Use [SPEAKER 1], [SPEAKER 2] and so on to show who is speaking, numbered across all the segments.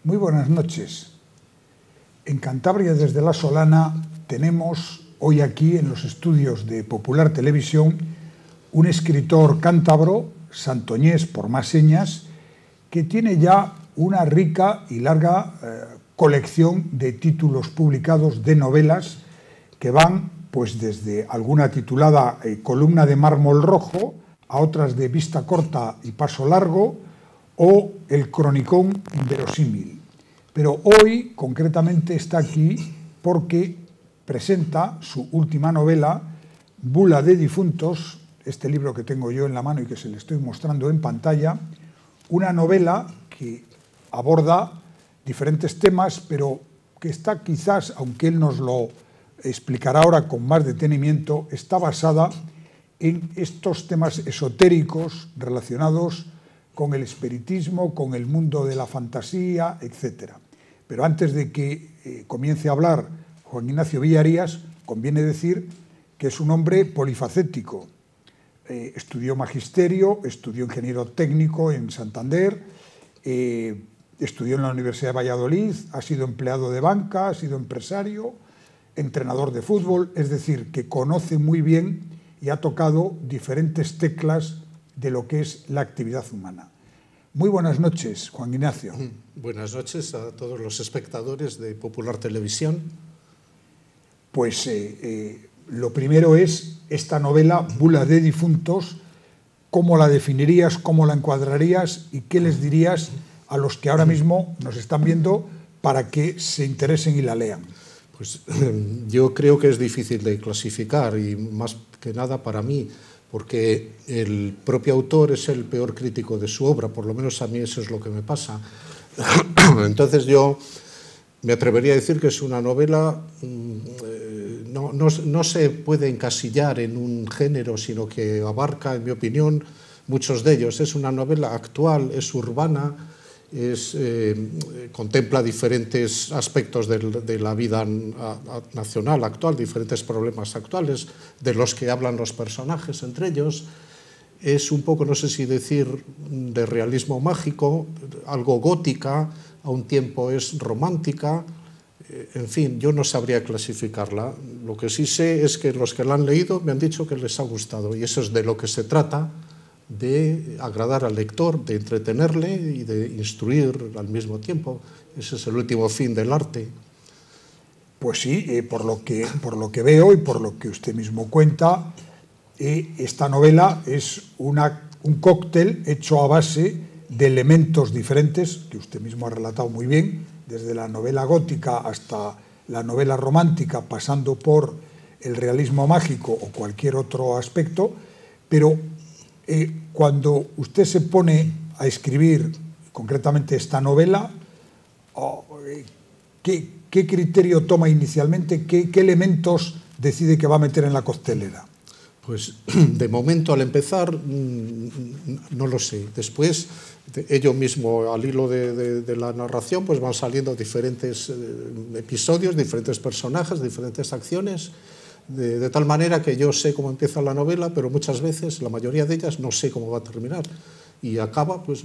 [SPEAKER 1] Muy buenas noches. En Cantabria, desde La Solana, tenemos hoy aquí en los estudios de Popular Televisión un escritor cántabro, santoñés por más señas, que tiene ya una rica y larga colección de títulos publicados de novelas que van pues desde alguna titulada Columna de mármol rojo a otras de Vista corta y paso largo o El cronicón inverosímil. Pero hoy concretamente está aquí porque presenta su última novela, Bula de difuntos, este libro que tengo yo en la mano y que se le estoy mostrando en pantalla, una novela que aborda diferentes temas, pero que está quizás, aunque él nos lo explicará ahora con más detenimiento, está basada en estos temas esotéricos relacionados con el espiritismo, con el mundo de la fantasía, etc. Pero antes de que comience a hablar Juan Ignacio Villarías, conviene decir que es un hombre polifacético. Estudió magisterio, estudió ingeniero técnico en Santander, estudió en la Universidad de Valladolid, ha sido empleado de banca, ha sido empresario, entrenador de fútbol, es decir, que conoce muy bien y ha tocado diferentes teclas de lo que es la actividad humana. Muy buenas noches, Juan Ignacio.
[SPEAKER 2] Buenas noches a todos los espectadores de Popular Televisión.
[SPEAKER 1] Pues lo primero es esta novela, Bula de difuntos, ¿cómo la definirías, cómo la encuadrarías y qué les dirías a los que ahora mismo nos están viendo para que se interesen y la lean?
[SPEAKER 2] Pues yo creo que es difícil de clasificar y más que nada para mí, porque el propio autor es el peor crítico de su obra, por lo menos a mí eso es lo que me pasa. Entonces yo me atrevería a decir que es una novela, no se puede encasillar en un género, sino que abarca, en mi opinión, muchos de ellos. Es una novela actual, es urbana, contempla diferentes aspectos de la vida nacional actual, diferentes problemas actuales de los que hablan los personajes entre ellos. Es un poco, no sé si decir, de realismo mágico, algo gótica, a un tiempo es romántica. En fin, yo no sabría clasificarla. Lo que sí sé es que los que la han leído me han dicho que les ha gustado, y eso es de lo que se trata, de agradar al lector, de entretenerle y de instruir al mismo tiempo. Ese es el último fin del arte.
[SPEAKER 1] Pues sí, por lo que veo y por lo que usted mismo cuenta, esta novela es un cóctel hecho a base de elementos diferentes, que usted mismo ha relatado muy bien, desde la novela gótica hasta la novela romántica, pasando por el realismo mágico o cualquier otro aspecto, pero cuando usted se pone a escribir concretamente esta novela, ¿qué criterio toma inicialmente? ¿Qué elementos decide que va a meter en la coctelera?
[SPEAKER 2] Pues de momento, al empezar, no lo sé. Después, ello mismo, al hilo de la narración, pues van saliendo diferentes episodios, diferentes personajes, diferentes acciones, de tal manera que yo sé cómo empieza la novela, pero muchas veces, la mayoría de ellas, no sé cómo va a terminar. Y acaba, pues,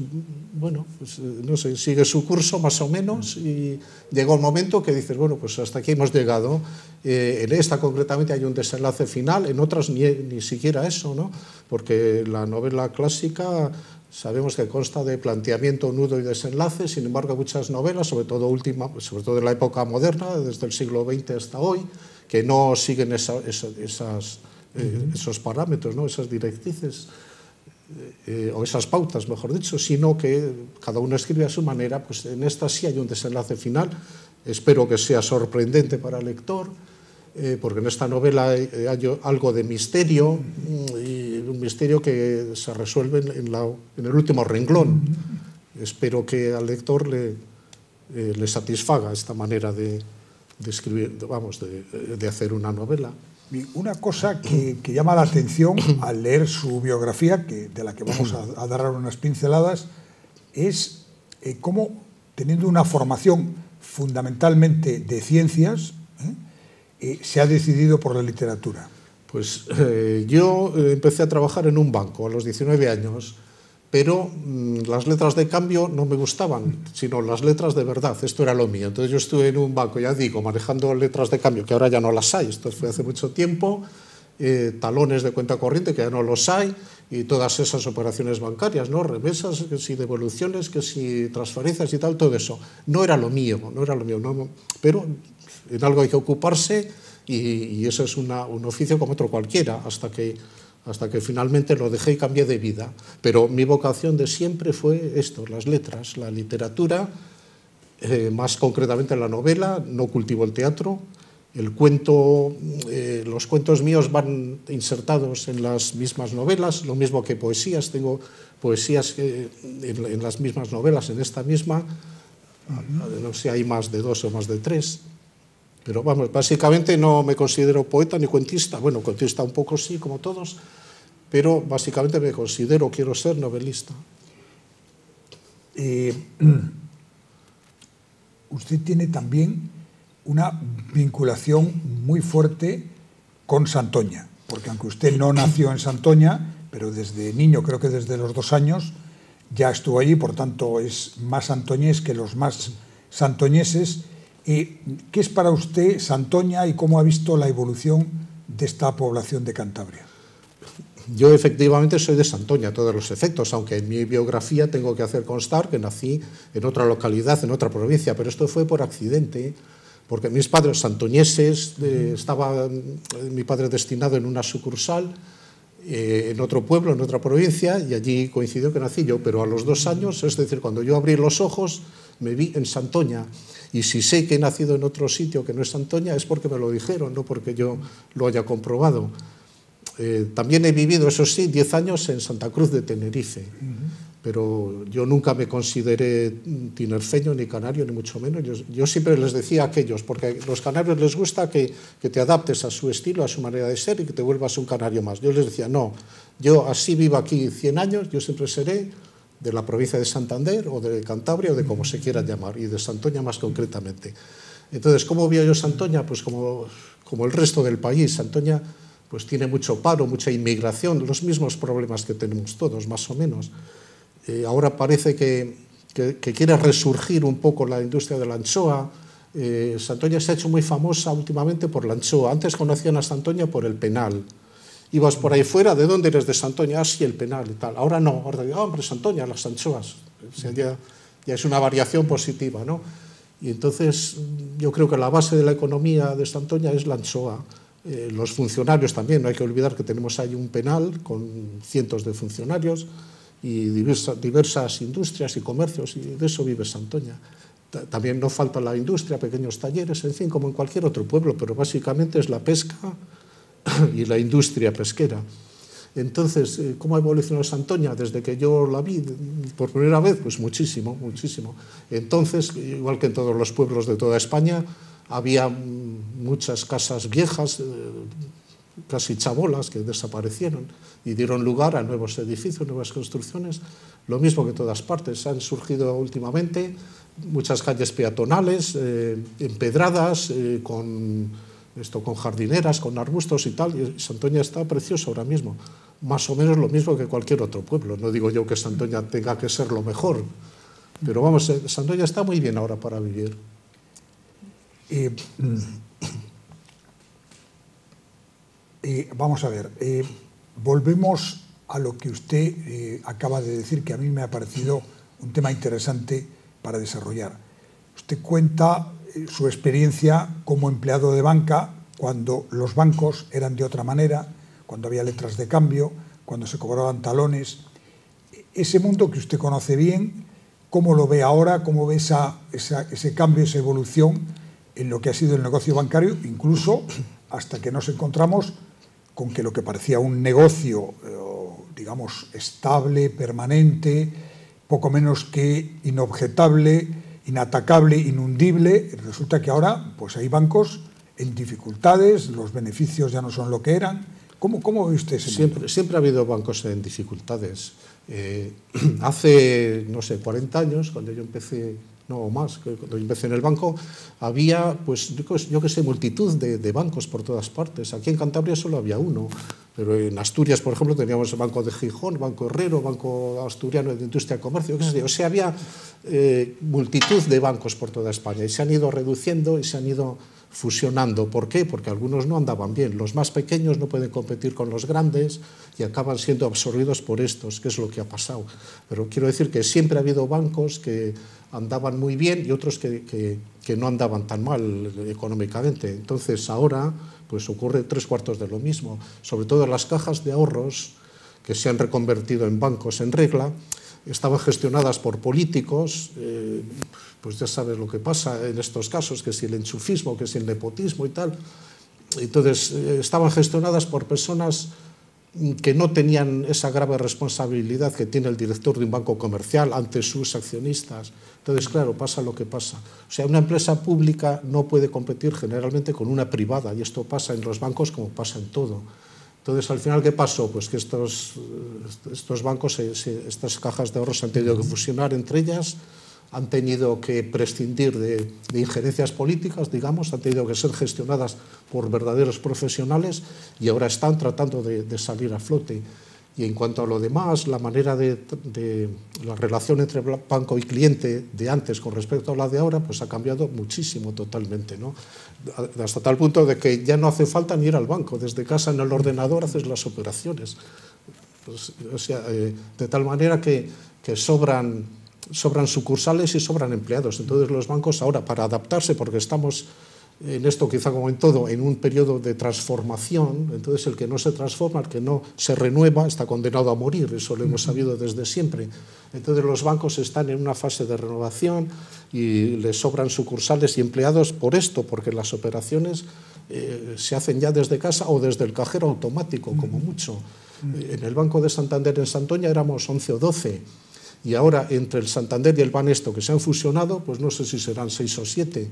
[SPEAKER 2] bueno, pues, no sé, sigue su curso más o menos y llega un momento que dices, bueno, pues hasta aquí hemos llegado. En esta concretamente hay un desenlace final, en otras ni siquiera eso, ¿no? Porque la novela clásica sabemos que consta de planteamiento, nudo y desenlace. Sin embargo, muchas novelas, sobre todo en la época moderna, desde el siglo XX hasta hoy, que no siguen esos parámetros, ¿no? Esas directrices, o esas pautas, mejor dicho, sino que cada uno escribe a su manera. Pues en esta sí hay un desenlace final. Espero que sea sorprendente para el lector, porque en esta novela hay algo de misterio, y un misterio que se resuelve en el último renglón. Espero que al lector le satisfaga esta manera de escribir, vamos, de hacer una novela.
[SPEAKER 1] Una cosa que llama la atención al leer su biografía, de la que vamos a dar unas pinceladas, es cómo, teniendo una formación fundamentalmente de ciencias, se ha decidido por la literatura.
[SPEAKER 2] Pues yo empecé a trabajar en un banco a los 19 años, pero las letras de cambio no me gustaban, sino las letras de verdad, esto era lo mío. Entonces yo estuve en un banco, ya digo, manejando letras de cambio, que ahora ya no las hay, esto fue hace mucho tiempo, talones de cuenta corriente, que ya no los hay, y todas esas operaciones bancarias, ¿no? Remesas, que si devoluciones, que si transferencias y tal, todo eso. No era lo mío, no, pero en algo hay que ocuparse y eso es un oficio como otro cualquiera, hasta que finalmente lo dejé y cambié de vida. Pero mi vocación de siempre fue esto, las letras, la literatura, más concretamente la novela, no cultivo el teatro. El cuento, los cuentos míos van insertados en las mismas novelas, lo mismo que poesías. Tengo poesías en las mismas novelas, en esta misma. No sé, hay más de 2 o más de 3. Pero vamos, básicamente no me considero poeta ni cuentista. Bueno, cuentista un poco sí, como todos, pero básicamente me considero, quiero ser novelista.
[SPEAKER 1] Usted tiene también una vinculación muy fuerte con Santoña, porque aunque usted no nació en Santoña, pero desde niño, creo que desde los 2 años, ya estuvo allí, por tanto es más santoñés que los más santoñeses. ¿Qué es para usted Santoña y cómo ha visto la evolución de esta población de Cantabria?
[SPEAKER 2] Yo efectivamente soy de Santoña a todos los efectos, aunque en mi biografía tengo que hacer constar que nací en otra localidad, en otra provincia, pero esto fue por accidente, porque mis padres santoñeses, estaba mi padre destinado en una sucursal, en otro pueblo, en otra provincia, y allí coincidió que nací yo, pero a los 2 años, es decir, cuando yo abrí los ojos, me vi en Santoña. Y si sé que he nacido en otro sitio que no es Santoña, es porque me lo dijeron, no porque yo lo haya comprobado. También he vivido, eso sí, 10 años en Santa Cruz de Tenerife, pero yo nunca me consideré tinerfeño ni canario, ni mucho menos. Yo siempre les decía a aquellos, porque a los canarios les gusta que te adaptes a su estilo, a su manera de ser y que te vuelvas un canario más. Yo les decía, no, yo así vivo aquí 100 años, yo siempre seré de la provincia de Santander o de Cantabria o de como se quiera llamar, y de Santoña más concretamente. Entonces, ¿cómo veo yo Santoña? Pues como el resto del país. Santoña pues tiene mucho paro, mucha inmigración, los mismos problemas que tenemos todos, más o menos. Ahora parece que quiere resurgir un poco la industria de la anchoa. Santoña se ha hecho muy famosa últimamente por la anchoa. Antes conocían a Santoña por el penal. Ibas por ahí fuera, ¿de dónde eres? De Santoña, sí, el penal y tal. Ahora no, ahora digo, hombre, Santoña, las anchoas. O sea, ya es una variación positiva, ¿no? Y entonces yo creo que la base de la economía de Santoña es la anchoa. Los funcionarios también, no hay que olvidar que tenemos ahí un penal con cientos de funcionarios y diversas industrias y comercios, y de eso vive Santoña. También no falta la industria, pequeños talleres, en fin, como en cualquier otro pueblo, pero básicamente es la pesca y la industria pesquera. Entonces, ¿cómo ha evolucionado Santoña desde que yo la vi por primera vez? Pues muchísimo, muchísimo. Entonces, igual que en todos los pueblos de toda España, había muchas casas viejas, casi chabolas, que desaparecieron y dieron lugar a nuevos edificios, nuevas construcciones. Lo mismo que en todas partes. Han surgido últimamente muchas calles peatonales, empedradas, con jardineras, con arbustos y tal, y Santoña está precioso ahora mismo. Más o menos lo mismo que cualquier otro pueblo. No digo yo que Santoña tenga que ser lo mejor, pero vamos, Santoña está muy bien ahora para vivir.
[SPEAKER 1] Vamos a ver, volvemos a lo que usted acaba de decir, que a mí me ha parecido un tema interesante para desarrollar. Usted cuenta su experiencia como empleado de banca cuando los bancos eran de otra manera, cuando había letras de cambio, cuando se cobraban talones. Ese mundo que usted conoce bien, ¿cómo lo ve ahora? ¿Cómo ve ese cambio, esa evolución en lo que ha sido el negocio bancario, incluso hasta que nos encontramos con que lo que parecía un negocio, digamos, estable, permanente, poco menos que inobjetable, inatacable, inundible, resulta que ahora pues hay bancos en dificultades, los beneficios ya no son lo que eran? ¿Cómo ve usted ese mundo?
[SPEAKER 2] Siempre ha habido bancos en dificultades. Hace, no sé, 40 años, cuando yo empecé, no más, cuando yo empecé en el banco, había, pues yo que sé, multitud de bancos por todas partes. Aquí en Cantabria solo había uno. Pero en Asturias, por ejemplo, teníamos el Banco de Gijón, Banco Herrero, Banco Asturiano de Industria y Comercio, qué sé yo. O sea, había multitud de bancos por toda España y se han ido reduciendo y se han ido fusionando. ¿Por qué? Porque algunos no andaban bien. Los más pequeños no pueden competir con los grandes y acaban siendo absorbidos por estos, que es lo que ha pasado. Pero quiero decir que siempre ha habido bancos que andaban muy bien y otros que no andaban tan mal económicamente. Entonces ahora pues ocurre 3/4 de lo mismo, sobre todo las cajas de ahorros que se han reconvertido en bancos en regla, estaban gestionadas por políticos, pues ya sabes lo que pasa en estos casos, que si el enchufismo, que si el nepotismo y tal. Entonces estaban gestionadas por personas que no tenían esa grave responsabilidad que tiene el director de un banco comercial ante sus accionistas. Entonces, claro, pasa lo que pasa. O sea, una empresa pública no puede competir generalmente con una privada, y esto pasa en los bancos como pasa en todo. Entonces, al final, ¿qué pasó? Pues que estos bancos, estas cajas de ahorros se han tenido que fusionar entre ellas, han tenido que prescindir de injerencias políticas, digamos, han tenido que ser gestionadas por verdaderos profesionales y ahora están tratando de salir a flote. Y en cuanto a lo demás, la manera de la relación entre banco y cliente de antes con respecto a la de ahora, pues ha cambiado muchísimo totalmente, ¿no? Hasta tal punto de que ya no hace falta ni ir al banco, desde casa en el ordenador haces las operaciones. Pues, o sea, de tal manera que sobran sucursales y sobran empleados. Entonces los bancos ahora, para adaptarse, porque estamos en esto quizá como en todo, en un periodo de transformación, entonces el que no se transforma, el que no se renueva, está condenado a morir, eso lo hemos sabido desde siempre. Entonces los bancos están en una fase de renovación y les sobran sucursales y empleados por esto, porque las operaciones se hacen ya desde casa o desde el cajero automático, como mucho. En el Banco de Santander en Santoña éramos 11 o 12, y ahora entre el Santander y el Banesto, que se han fusionado, pues no sé si serán 6 o 7.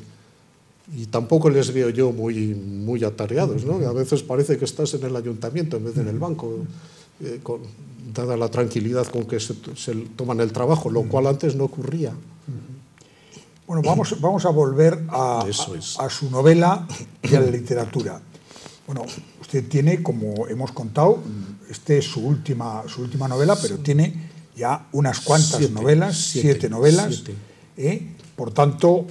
[SPEAKER 2] Y tampoco les veo yo muy atareados, ¿no? A veces parece que estás en el ayuntamiento en vez de en el banco, dada la tranquilidad con que se toman el trabajo, lo cual antes no ocurría.
[SPEAKER 1] Bueno, vamos a volver a su novela y a la literatura. Bueno, usted tiene, como hemos contado, esta es su última novela, pero tiene ya unas cuantas novelas, 7 novelas. Por tanto,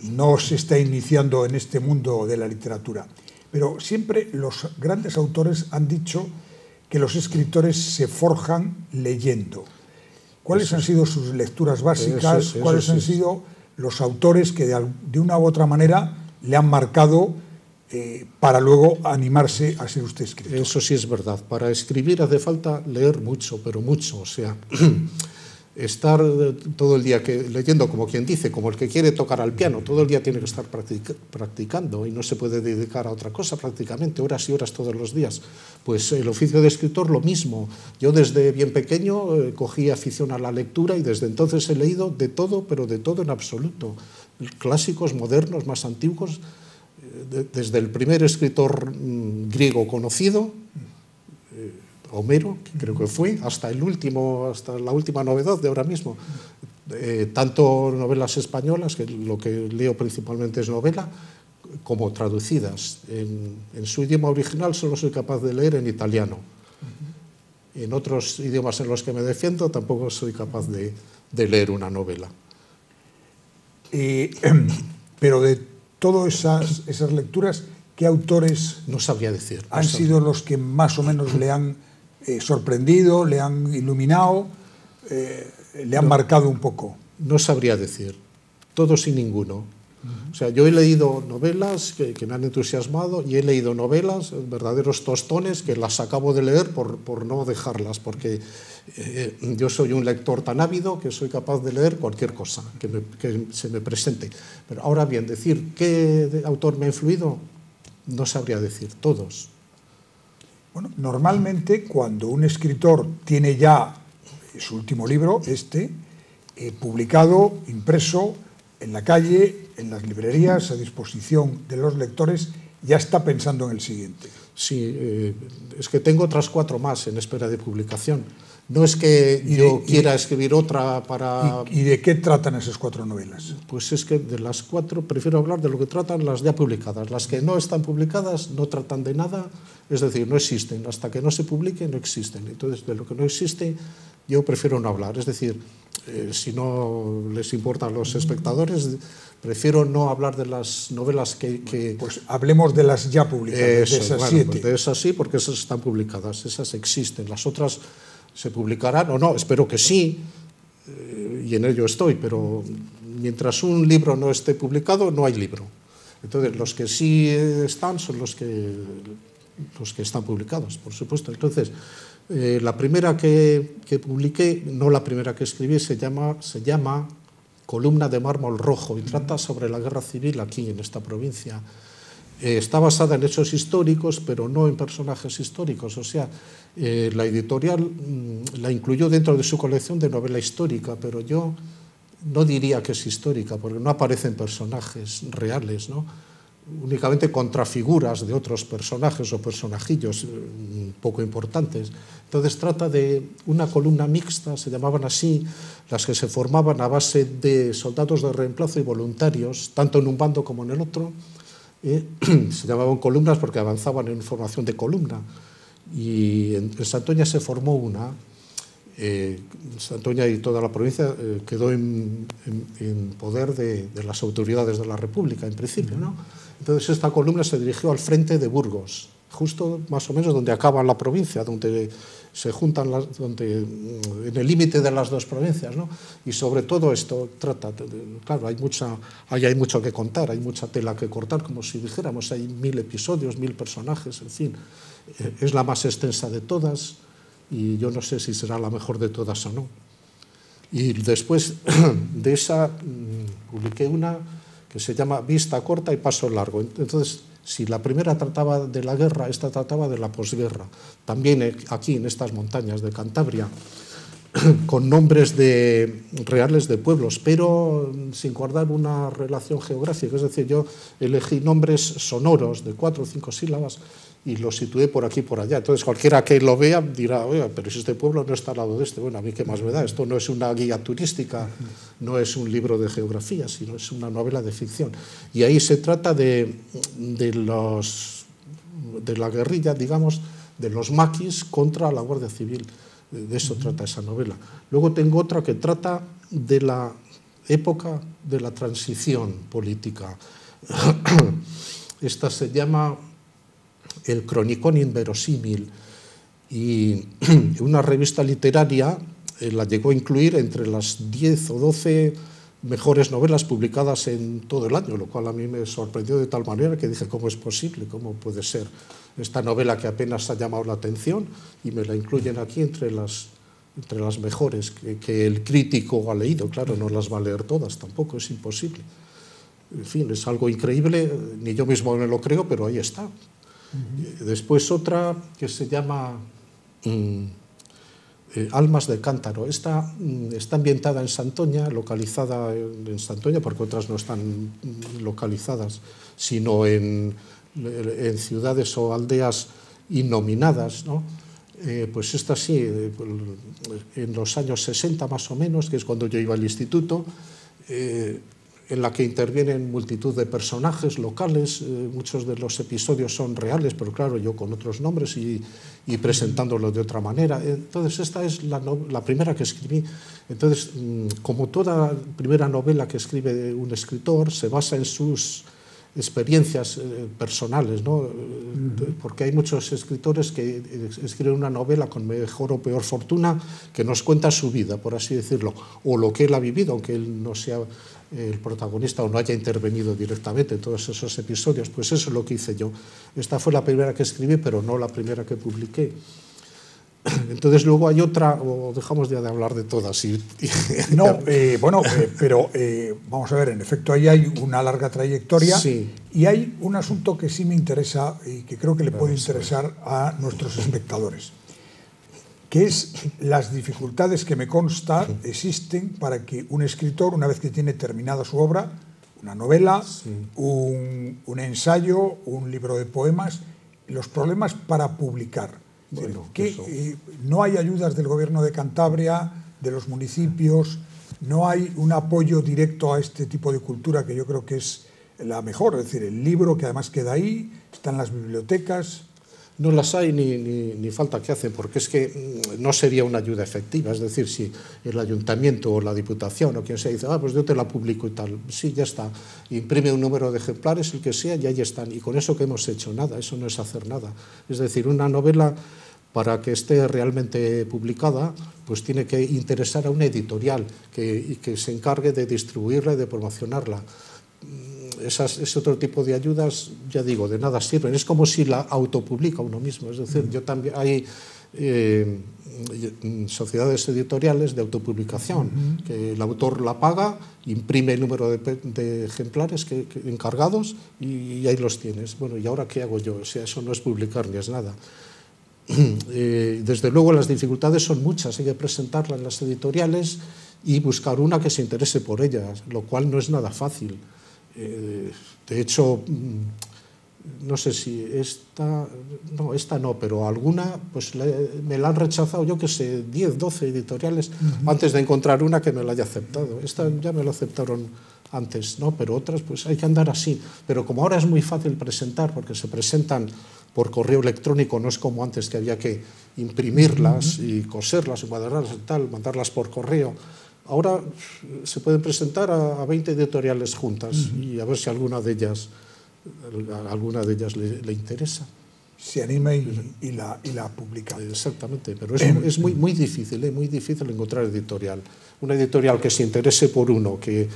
[SPEAKER 1] no se está iniciando en este mundo de la literatura. Pero siempre los grandes autores han dicho que los escritores se forjan leyendo. ¿Cuáles han sido sus lecturas básicas? ¿Cuáles han sido los autores que de una u otra manera le han marcado para luego animarse a ser usted escritor?
[SPEAKER 2] Eso sí es verdad. Para escribir hace falta leer mucho, pero mucho. O sea, estar todo el día leyendo, como quien dice, como el que quiere tocar al piano, todo el día tiene que estar practicando y no se puede dedicar a otra cosa prácticamente, horas y horas todos los días. Pues el oficio de escritor lo mismo. Yo desde bien pequeño cogí afición a la lectura y desde entonces he leído de todo, pero de todo en absoluto. Clásicos, modernos, más antiguos, desde el primer escritor griego conocido, Homero, que creo que fue, hasta la última novedad de ahora mismo. Tanto novelas españolas, que lo que leo principalmente es novela, como traducidas. En su idioma original solo soy capaz de leer en italiano. En otros idiomas en los que me defiendo tampoco soy capaz de leer una novela.
[SPEAKER 1] Pero de todas esas lecturas, ¿qué autores
[SPEAKER 2] no sabría decir,
[SPEAKER 1] han sido los que más o menos le han sorprendido, le han iluminado, le han marcado un poco?
[SPEAKER 2] No sabría decir, todos y ninguno. O sea, yo he leído novelas que me han entusiasmado y he leído novelas, verdaderos tostones, que las acabo de leer por no dejarlas, porque yo soy un lector tan ávido que soy capaz de leer cualquier cosa que se me presente. Pero ahora bien, decir qué autor me ha influido, no sabría decir, todos.
[SPEAKER 1] Bueno, normalmente cuando un escritor tiene ya su último libro, publicado, impreso, en la calle, en las librerías, a disposición de los lectores, ya está pensando en el siguiente.
[SPEAKER 2] Sí, es que tengo otras 4 más en espera de publicación. No es que yo quiera escribir otra para...
[SPEAKER 1] ¿Y de qué tratan esas 4 novelas?
[SPEAKER 2] Pues es que de las 4 prefiero hablar de lo que tratan las ya publicadas. Las que no están publicadas no tratan de nada, es decir, no existen. Hasta que no se publiquen no existen. Entonces, de lo que no existe yo prefiero no hablar. Es decir, si no les importa a los espectadores, prefiero no hablar de las novelas que...
[SPEAKER 1] Pues hablemos de las ya publicadas, de esas 7.
[SPEAKER 2] Pues de esas sí, porque esas están publicadas, esas existen. Las otras se publicarán o no, espero que sí, y en ello estoy, pero mientras un libro no esté publicado, no hay libro. Entonces, los que sí están son los que están publicados, por supuesto. Entonces, la primera que publiqué, no la primera que escribí, se llama Columna de mármol rojo y trata sobre la guerra civil aquí en esta provincia. Está basada en hechos históricos, pero no en personajes históricos. O sea, la editorial la incluyó dentro de su colección de novela histórica, pero yo no diría que es histórica, porque no aparecen personajes reales, ¿no? Únicamente contrafiguras de otros personajes o personajillos poco importantes. Entonces trata de una columna mixta, se llamaban así, las que se formaban a base de soldados de reemplazo y voluntarios, tanto en un bando como en el otro. Se llamaban columnas porque avanzaban en formación de columna. Y en Santoña se formó una. Santoña y toda la provincia quedó en poder de las autoridades de la República, en principio, ¿no? Entonces esta columna se dirigió al frente de Burgos, justo más o menos donde acaba la provincia, donde se juntan en el límite de las 2 provincias, ¿no? Y sobre todo esto trata, claro, ahí hay mucho que contar, hay mucha tela que cortar, como si dijéramos, hay 1000 episodios, 1000 personajes, en fin, es la más extensa de todas y yo no sé si será la mejor de todas o no. Y después de esa publiqué una que se llama Vista corta y paso largo. Entonces, si la primera trataba de la guerra, esta trataba de la posguerra. También aquí en estas montañas de Cantabria, con nombres reales de pueblos, pero sin guardar una relación geográfica. Es decir, yo elegí nombres sonoros de 4 o 5 sílabas y los situé por aquí y por allá. Entonces cualquiera que lo vea dirá, oye, pero si este pueblo no está al lado de este, bueno, a mí qué más me da, esto no es una guía turística, no es un libro de geografía, sino es una novela de ficción. Y ahí se trata de la guerrilla, digamos, de los maquis contra la Guardia Civil. De eso trata esa novela. Luego tengo otra que trata de la época de la transición política. Esta se llama El cronicón inverosímil, y una revista literaria la llegó a incluir entre las 10 o 12 mejores novelas publicadas en todo el año, lo cual a mí me sorprendió de tal manera que dije, ¿cómo es posible? ¿Cómo puede ser esta novela que apenas ha llamado la atención? Y me la incluyen aquí entre las mejores que el crítico ha leído. Claro, no las va a leer todas, tampoco, es imposible. En fin, es algo increíble, ni yo mismo me lo creo, pero ahí está. Después otra que se llama Almas de Cántaro. Esta está ambientada en Santoña, localizada en Santoña, porque otras no están localizadas, sino en ciudades o aldeas innominadas, ¿no? Pues esta sí, en los años 60 más o menos, que es cuando yo iba al instituto, en la que intervienen multitud de personajes locales. Muchos de los episodios son reales, pero claro, yo con otros nombres y presentándolos de otra manera. Entonces esta es la primera que escribí. Entonces, como toda primera novela que escribe un escritor, se basa en sus experiencias personales, ¿no? Porque hay muchos escritores que escriben una novela con mejor o peor fortuna, que nos cuenta su vida, por así decirlo, o lo que él ha vivido, aunque él no sea el protagonista o no haya intervenido directamente en todos esos episodios. Pues eso es lo que hice yo. Esta fue la primera que escribí, pero no la primera que publiqué. Entonces luego hay otra, o dejamos ya de hablar de todas.
[SPEAKER 1] No, bueno, pero vamos a ver, en efecto ahí hay una larga trayectoria, sí. Y hay un asunto que sí me interesa y que creo que le puede interesar a nuestros espectadores, que es las dificultades que me consta existen para que un escritor, una vez que tiene terminada su obra, una novela, sí, un ensayo, un libro de poemas, los problemas para publicar.
[SPEAKER 2] Bueno,
[SPEAKER 1] no hay ayudas del Gobierno de Cantabria, de los municipios, no hay un apoyo directo a este tipo de cultura que yo creo que es la mejor, es decir, el libro que además queda ahí, está en las bibliotecas.
[SPEAKER 2] No las hay ni falta que hacen, porque es que no sería una ayuda efectiva. Es decir, si el ayuntamiento o la diputación o quien sea dice, pues yo te la publico y tal, sí, ya está, imprime un número de ejemplares, el que sea, y ahí están. Y con eso que hemos hecho nada, eso no es hacer nada. Es decir, una novela, para que esté realmente publicada, pues tiene que interesar a una editorial que se encargue de distribuirla y de promocionarla. Ese otro tipo de ayudas, ya digo, de nada sirven. Es como si la autopublica uno mismo. Es decir, yo también hay sociedades editoriales de autopublicación, que el autor la paga, imprime el número de ejemplares encargados y ahí los tienes. Bueno, ¿y ahora qué hago yo? O sea, eso no es publicar ni es nada. Desde luego las dificultades son muchas, hay que presentarla en las editoriales y buscar una que se interese por ellas, lo cual no es nada fácil. De hecho, no sé si esta no, pero alguna pues me la han rechazado, yo que sé, 10, 12 editoriales antes de encontrar una que me la haya aceptado. Esta ya me la aceptaron antes, ¿no? Pero otras pues hay que andar así. Pero como ahora es muy fácil presentar, porque se presentan por correo electrónico, no es como antes que había que imprimirlas y coserlas, encuadrarlas y tal, mandarlas por correo. Ahora se pueden presentar a 20 editoriales juntas y a ver si alguna de ellas le interesa.
[SPEAKER 1] Se anima y la publica.
[SPEAKER 2] Exactamente, pero es muy difícil encontrar editorial. Una editorial que se interese por uno, que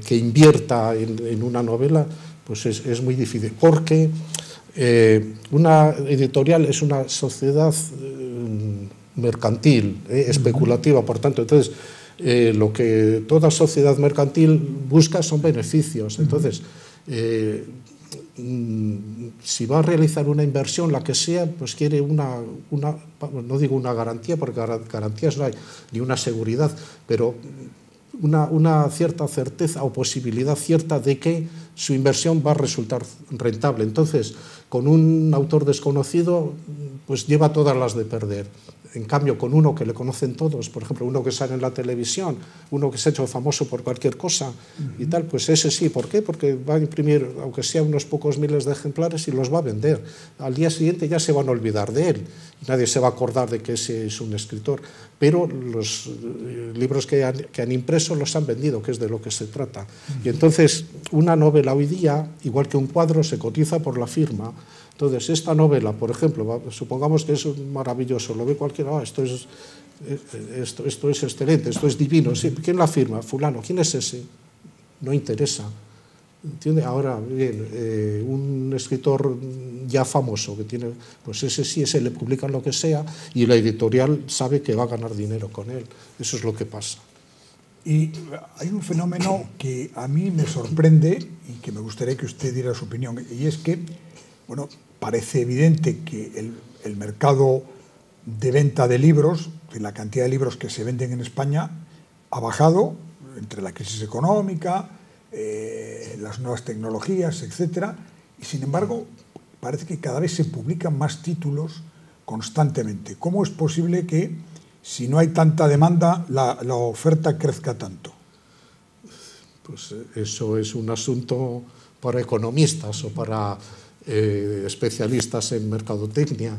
[SPEAKER 2] invierta en una novela, pues es muy difícil, porque una editorial es una sociedad mercantil, especulativa, por tanto, entonces lo que toda sociedad mercantil busca son beneficios. Entonces, si va a realizar una inversión, la que sea, pues quiere no digo una garantía, porque garantías no hay, ni una seguridad, pero una cierta certeza o posibilidad cierta de que su inversión va a resultar rentable. Entonces, con un autor desconocido, pues lleva todas las de perder. En cambio, con uno que le conocen todos, por ejemplo, uno que sale en la televisión, uno que se ha hecho famoso por cualquier cosa y tal, pues ese sí. ¿Por qué? Porque va a imprimir, aunque sea unos pocos miles de ejemplares, y los va a vender. Al día siguiente ya se van a olvidar de él y nadie se va a acordar de que ese es un escritor. Pero los libros que han impreso los han vendido, que es de lo que se trata. Y entonces, una novela hoy día, igual que un cuadro, se cotiza por la firma. Entonces, esta novela, por ejemplo, supongamos que es maravilloso, lo ve cualquiera, esto es excelente, esto es divino. Sí, ¿quién la firma? Fulano. ¿Quién es ese? No interesa. ¿Entiende? Ahora, bien, un escritor ya famoso que tiene, pues ese sí, ese le publican lo que sea y la editorial sabe que va a ganar dinero con él. Eso es lo que pasa.
[SPEAKER 1] Y hay un fenómeno que a mí me sorprende y que me gustaría que usted diera su opinión, y es que, bueno, parece evidente que el mercado de venta de libros, la cantidad de libros que se venden en España, ha bajado entre la crisis económica, las nuevas tecnologías, etcétera, y sin embargo parece que cada vez se publican más títulos constantemente. ¿Cómo es posible que, si no hay tanta demanda, la oferta crezca tanto?
[SPEAKER 2] Pues eso es un asunto para economistas o para especialistas en mercadotecnia,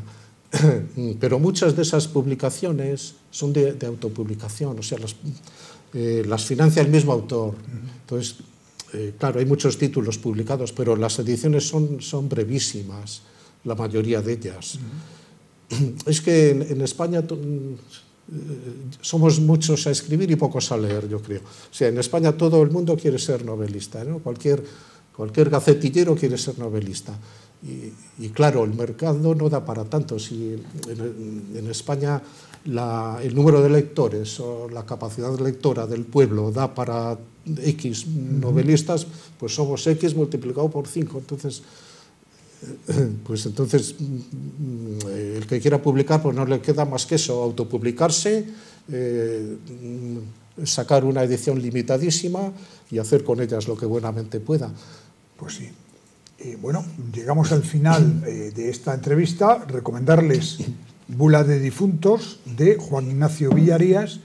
[SPEAKER 2] pero muchas de esas publicaciones son de autopublicación, o sea, las financia el mismo autor. Entonces, claro, hay muchos títulos publicados, pero las ediciones son brevísimas, la mayoría de ellas. Es que en España somos muchos a escribir y pocos a leer, yo creo. O sea, en España todo el mundo quiere ser novelista, ¿no? Cualquier gacetillero quiere ser novelista. Y claro, el mercado no da para tanto. Si en España el número de lectores o la capacidad lectora del pueblo da para X novelistas, pues somos X multiplicado por 5. Entonces, el que quiera publicar, pues no le queda más que eso, autopublicarse, sacar una edición limitadísima y hacer con ellas lo que buenamente pueda.
[SPEAKER 1] Pues sí. Bueno, llegamos al final de esta entrevista. Recomendarles Bula de difuntos, de Juan Ignacio Villarías,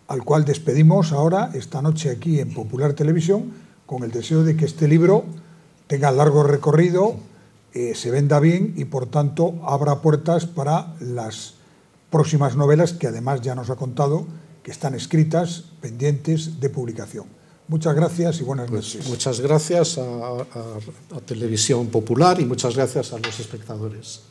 [SPEAKER 1] al cual despedimos ahora, esta noche aquí en Popular Televisión, con el deseo de que este libro tenga largo recorrido, se venda bien y, por tanto, abra puertas para las próximas novelas que además ya nos ha contado que están escritas, pendientes de publicación. Muchas gracias y buenas noches.
[SPEAKER 2] Muchas gracias a Televisión Popular y muchas gracias a los espectadores.